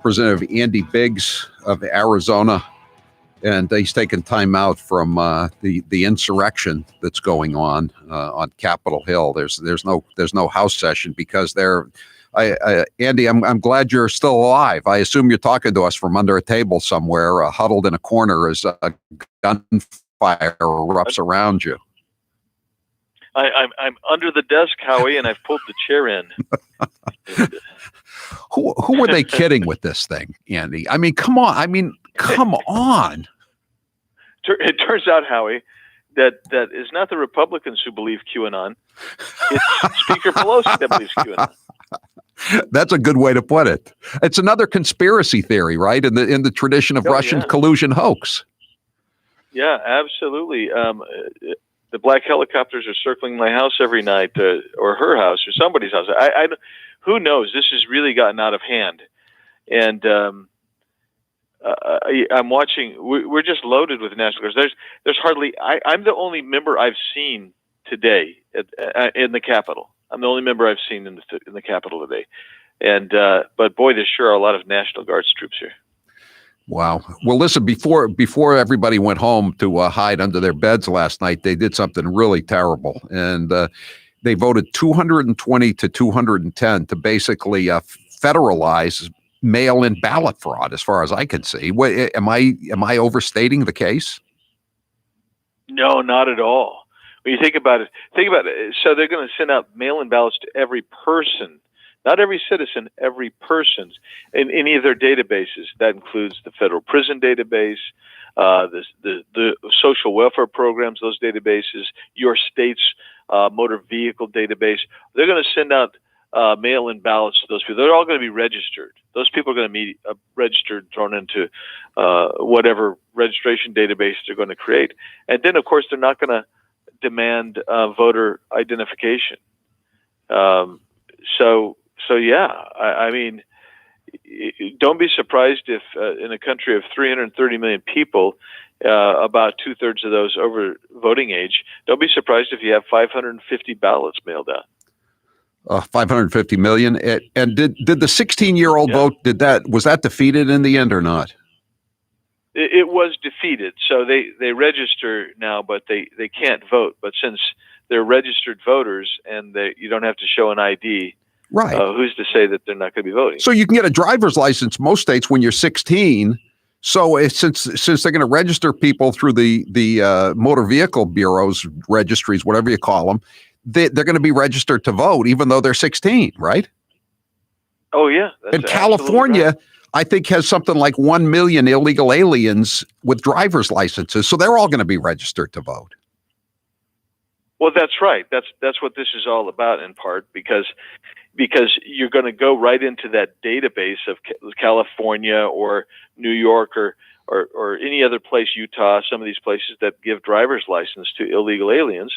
Representative Andy Biggs of Arizona, and he's taken time out from the insurrection that's going on Capitol Hill. There's no House session because Andy, I'm glad you're still alive. I assume you're talking to us from under a table somewhere, huddled in a corner as gunfire erupts around you. I'm under the desk, Howie, and I've pulled the chair in. Who were they kidding with this thing, Andy? I mean, come on. Come on. It turns out, Howie, that is not the Republicans who believe QAnon. It's Speaker Pelosi that believes QAnon. That's a good way to put it. It's another conspiracy theory, right? In the tradition of Russian collusion hoax. Yeah, absolutely. The black helicopters are circling my house every night, or her house, or somebody's house. Who knows? This has really gotten out of hand, and I'm watching. We're just loaded with National Guards. There's hardly. I'm the only member I've seen today in the Capitol. I'm the only member I've seen in the Capitol today, and but boy, there sure are a lot of National Guards troops here. Wow. Well, listen, before everybody went home to hide under their beds last night, they did something really terrible. And they voted 220 to 210 to basically federalize mail-in ballot fraud, as far as I can see. Am I overstating the case? No, not at all. When you think about it. So they're going to send out mail-in ballots to every person. Not every citizen, every person's in any of their databases. That includes the federal prison database, the social welfare programs, those databases, your state's motor vehicle database. They're going to send out mail-in ballots to those people. They're all going to be registered. Those people are going to be registered, thrown into whatever registration database they're going to create. And then, of course, they're not going to demand voter identification. So yeah, I mean, don't be surprised if in a country of 330 million people, about 2/3 of those over voting age, don't be surprised if you have 550 ballots mailed out. 550 million. And did the 16-year-old vote? Was that defeated in the end or not? It was defeated. So they register now, but they can't vote. But since they're registered voters and you don't have to show an ID. Right. Who's to say that they're not going to be voting? So you can get a driver's license most states when you're 16. So since they're going to register people through the motor vehicle bureaus, registries, whatever you call them, they're going to be registered to vote, even though they're 16, right? Oh yeah. And California, right. I think, has something like 1 million illegal aliens with driver's licenses, so they're all going to be registered to vote. Well, that's right. That's what this is all about, in part, because you're going to go right into that database of California or New York or any other place, Utah, some of these places that give driver's license to illegal aliens,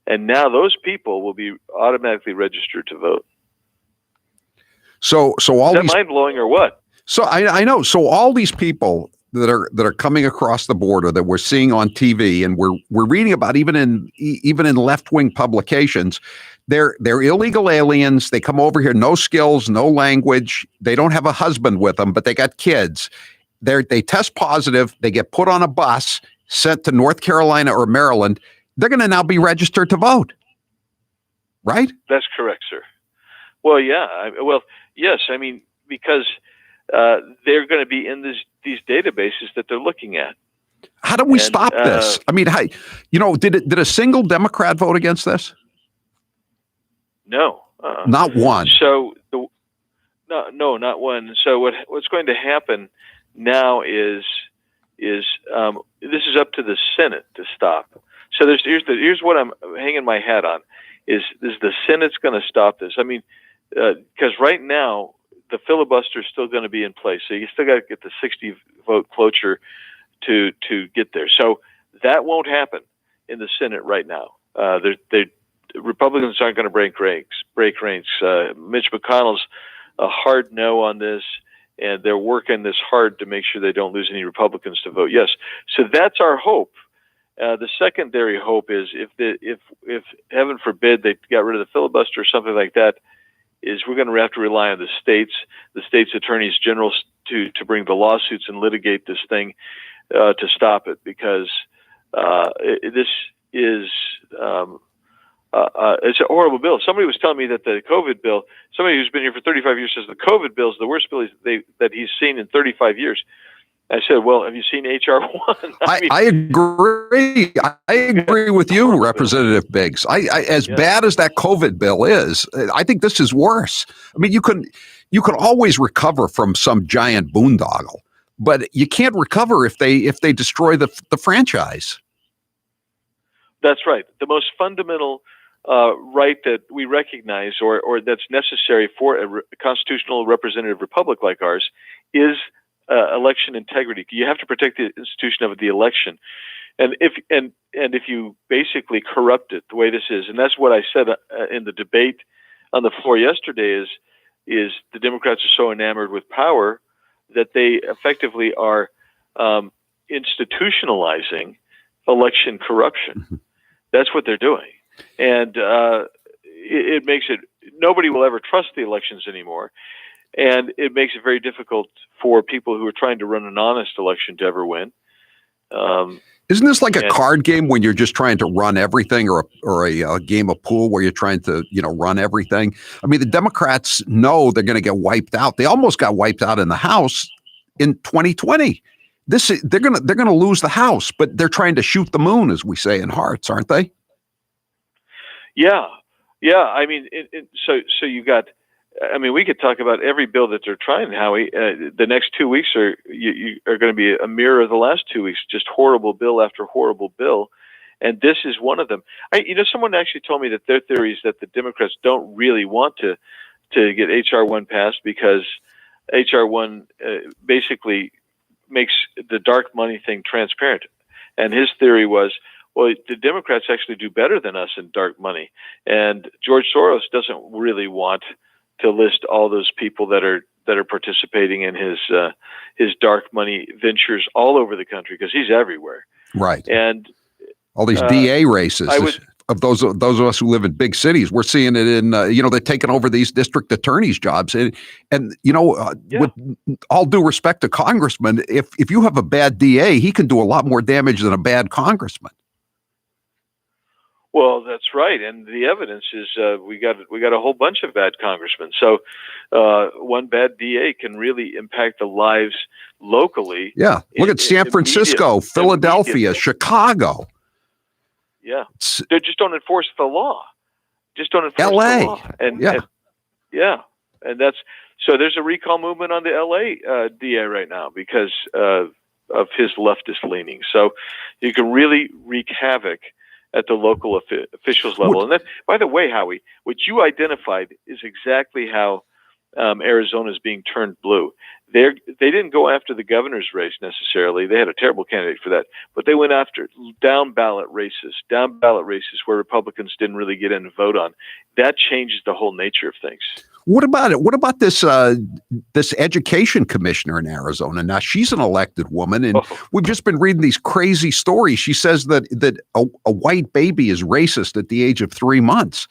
and now those people will be automatically registered to vote. So all is that mind-blowing or what? So I know. So all these people that are coming across the border that we're seeing on TV and we're reading about even in left-wing publications, they're illegal aliens. They come over here, no skills, no language. They don't have a husband with them, but they got kids. They test positive. They get put on a bus, sent to North Carolina or Maryland. They're going to now be registered to vote, right? That's correct, sir. Well, yeah. Well, yes. I mean, because they're going to be in these databases that they're looking at. How do we stop this? I mean, did a single Democrat vote against this? No, not one. So no, not one. So what's going to happen now is this is up to the Senate to stop. So here's what I'm hanging my hat on is the Senate's going to stop this. I mean, because right now the filibuster is still going to be in place, so you still got to get the 60 vote cloture to get there. So that won't happen in the Senate right now. Republicans aren't going to break ranks. Mitch McConnell's a hard no on this, and they're working this hard to make sure they don't lose any Republicans to vote yes. So that's our hope. The secondary hope is if heaven forbid they got rid of the filibuster or something like that, is we're going to have to rely on the states attorneys general to bring the lawsuits and litigate this thing to stop it, because this is it's a horrible bill. Somebody was telling me that the COVID bill, somebody who's been here for 35 years says the COVID bill is the worst bill that he's seen in 35 years. I said, well, have you seen HR 1? I agree. I agree with you, Representative Biggs. As bad as that COVID bill is, I think this is worse. I mean, you can always recover from some giant boondoggle, but you can't recover if they destroy the franchise. That's right. The most fundamental right that we recognize, or that's necessary for a constitutional representative republic like ours, is election integrity. You have to protect the institution of the election, and if you basically corrupt it the way this is, and that's what I said in the debate on the floor yesterday, is the Democrats are so enamored with power that they effectively are institutionalizing election corruption. Mm-hmm. That's what they're doing, and it makes it, nobody will ever trust the elections anymore. And it makes it very difficult for people who are trying to run an honest election to ever win. Isn't this like a card game when you're just trying to run everything, or a game of pool where you're trying to run everything? I mean, the Democrats know they're going to get wiped out. They almost got wiped out in the House in 2020. They're going to lose the House, but they're trying to shoot the moon, as we say in Hearts, aren't they? Yeah. I mean, so you got. I mean, we could talk about every bill that they're trying, Howie. The next 2 weeks are going to be a mirror of the last 2 weeks, just horrible bill after horrible bill. And this is one of them. Someone actually told me that their theory is that the Democrats don't really want to get HR 1 passed, because HR 1 basically makes the dark money thing transparent. And his theory was, well, the Democrats actually do better than us in dark money. And George Soros doesn't really want to list all those people that are participating in his dark money ventures all over the country, because he's everywhere. Right. And all these DA races of those of us who live in big cities, we're seeing it in they're taking over these district attorneys' jobs, and with all due respect to congressmen, if you have a bad DA, he can do a lot more damage than a bad congressman. Well, that's right, and the evidence is we got a whole bunch of bad congressmen. So one bad DA can really impact the lives locally. Yeah, look at San Francisco, Philadelphia, Chicago. Yeah, they just don't enforce the law. Just don't enforce LA. the law. And that's so. There's a recall movement on the LA DA right now because of his leftist leanings. So you can really wreak havoc at the local officials level. And that, by the way, Howie, what you identified is exactly how Arizona is being turned blue. They didn't go after the governor's race necessarily. They had a terrible candidate for that, but they went after down ballot races where Republicans didn't really get in and vote on. That changes the whole nature of things. What about it? What about this education commissioner in Arizona? Now, she's an elected woman, and we've just been reading these crazy stories. She says that a white baby is racist at the age of 3 months.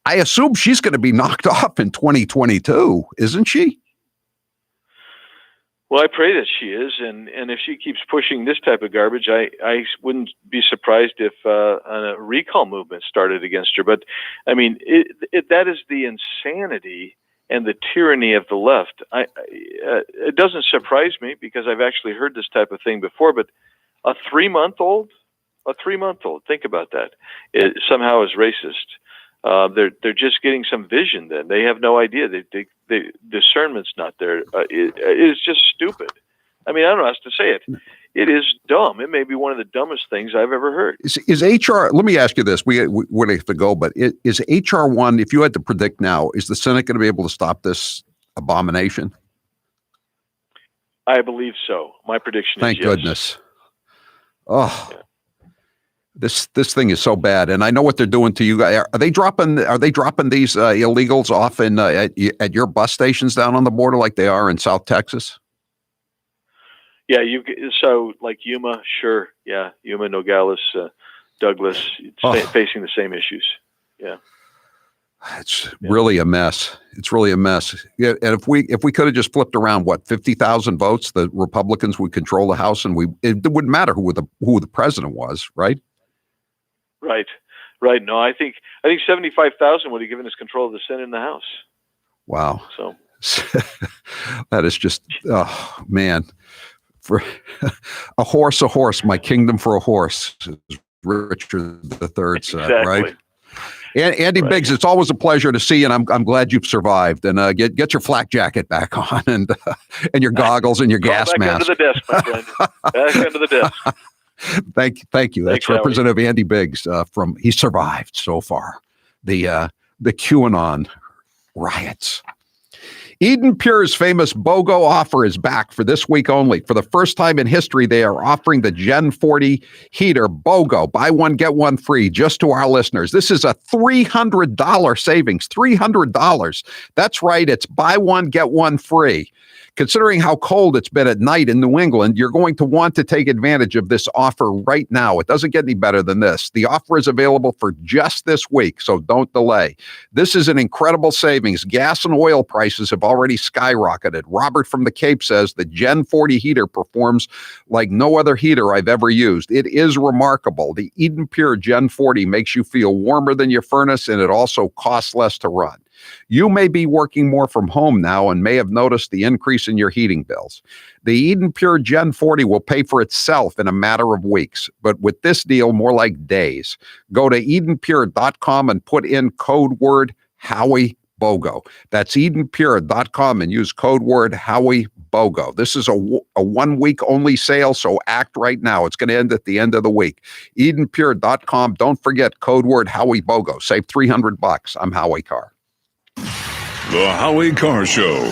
I assume she's going to be knocked off in 2022, isn't she? Well, I pray that she is, and if she keeps pushing this type of garbage, I wouldn't be surprised if a recall movement started against her. But, I mean, that is the insanity and the tyranny of the left. It doesn't surprise me, because I've actually heard this type of thing before, but a 3-month-old, think about that, it somehow is racist. They're just getting some vision. Then they have no idea. They discernment's not there. It is just stupid. I mean, I don't know how else to say it. It is dumb. It may be one of the dumbest things I've ever heard. Is HR? Let me ask you this. We have to go, but is HR 1? If you had to predict now, is the Senate going to be able to stop this abomination? I believe so. My prediction is yes. Thank goodness. Oh. Yeah. This thing is so bad, and I know what they're doing to you guys. Are they dropping these illegals off at your bus stations down on the border like they are in South Texas? Yeah, so like Yuma, sure, yeah, Yuma, Nogales, Douglas, facing the same issues. Yeah. It's really a mess. It's really a mess. Yeah, and if we could have just flipped around, 50,000 votes, the Republicans would control the House, and it wouldn't matter who the president was, right? Right. No, I think 75,000 would have given us control of the Senate and the House. Wow. So that is just, oh man, for a horse, my kingdom for a horse, as Richard III said, exactly. Right? Andy Biggs, it's always a pleasure to see you, and I'm glad you've survived. And get your flak jacket back on, and your goggles and your gas mask. Back under the desk, my friend. Back under the desk. Thank you. That's Representative Andy Biggs he survived so far the QAnon riots. Eden Pure's famous BOGO offer is back for this week only. For the first time in history, they are offering the Gen 40 heater BOGO, buy one, get one free, just to our listeners. This is a $300 savings, $300. That's right, it's buy one, get one free. Considering how cold it's been at night in New England, you're going to want to take advantage of this offer right now. It doesn't get any better than this. The offer is available for just this week, so don't delay. This is an incredible savings. Gas and oil prices have already skyrocketed. Robert from the Cape says the Gen 40 heater performs like no other heater I've ever used. It is remarkable. The Eden Pure Gen 40 makes you feel warmer than your furnace, and it also costs less to run. You may be working more from home now and may have noticed the increase in your heating bills. The Eden Pure Gen 40 will pay for itself in a matter of weeks, but with this deal, more like days. Go to EdenPure.com and put in code word Howie BOGO. That's EdenPure.com and use code word Howie BOGO. This is a 1 week only sale, so act right now. It's going to end at the end of the week. EdenPure.com. Don't forget code word Howie BOGO. Save $300. I'm Howie Carr. The Howie Carr Show.